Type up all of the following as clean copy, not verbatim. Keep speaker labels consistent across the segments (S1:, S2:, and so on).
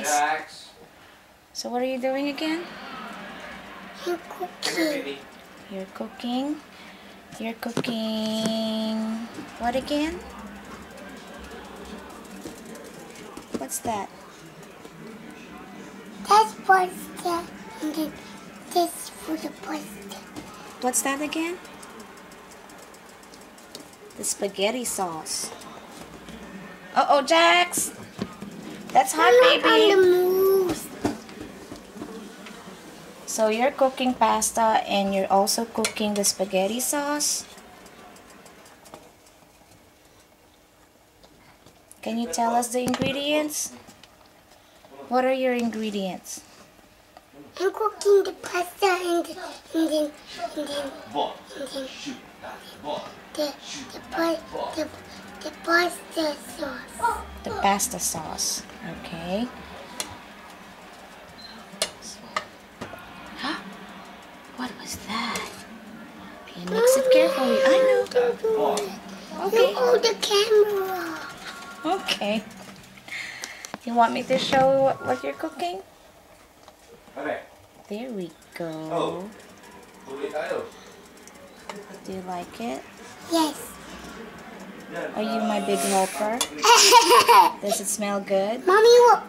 S1: Jax.
S2: So what are you doing again?
S3: I'm cooking.
S2: You're cooking. You're cooking. What again? What's that?
S3: That's pasta. And then this for the pasta.
S2: What's that again? The spaghetti sauce. Uh-oh, Jax! That's hot,
S3: I'm not on the
S2: baby!
S3: move.
S2: So you're cooking pasta and you're also cooking the spaghetti sauce? Can you tell us the ingredients? What are your ingredients?
S3: I'm cooking the pasta and then the pasta sauce.
S2: The pasta sauce. Okay. Huh? What was that? Okay, mix it carefully. I know.
S3: Look at the camera.
S2: Okay. You want me to show what you're cooking?
S1: Okay.
S2: There we go.
S1: Oh. Huli tayo.
S2: Do you like it?
S3: Yes.
S2: Are you my big helper? Does it smell good?
S3: Mommy, what?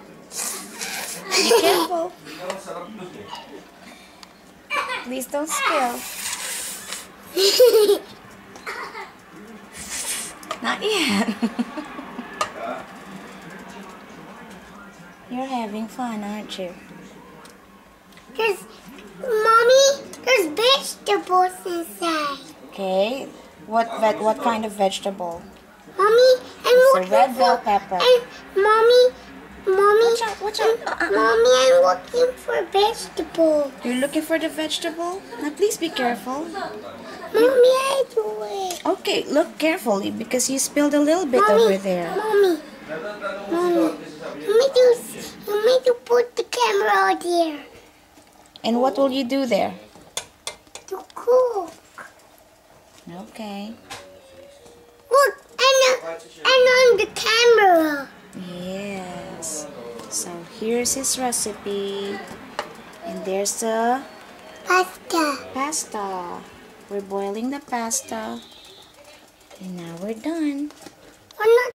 S2: Be careful. Please don't spill. Not yet. You're having fun, aren't you?
S3: There's vegetables inside.
S2: Okay. What kind of vegetable?
S3: Mommy, I'm
S2: It's a
S3: looking
S2: red
S3: for,
S2: bell pepper.
S3: And Mommy,
S2: Watch out.
S3: Mommy, I'm looking for vegetables.
S2: You're looking for the vegetable? Now please be careful.
S3: Mommy, I do it.
S2: Okay, look carefully because you spilled a little bit
S3: Mommy,
S2: over there.
S3: Mommy, you need to put the camera out there
S2: And what will you do there?
S3: to cook.
S2: Okay.
S3: Look, and on the camera.
S2: Yes. So here's his recipe. And there's the
S3: Pasta.
S2: pasta. We're boiling the pasta. And now we're done.
S3: We're not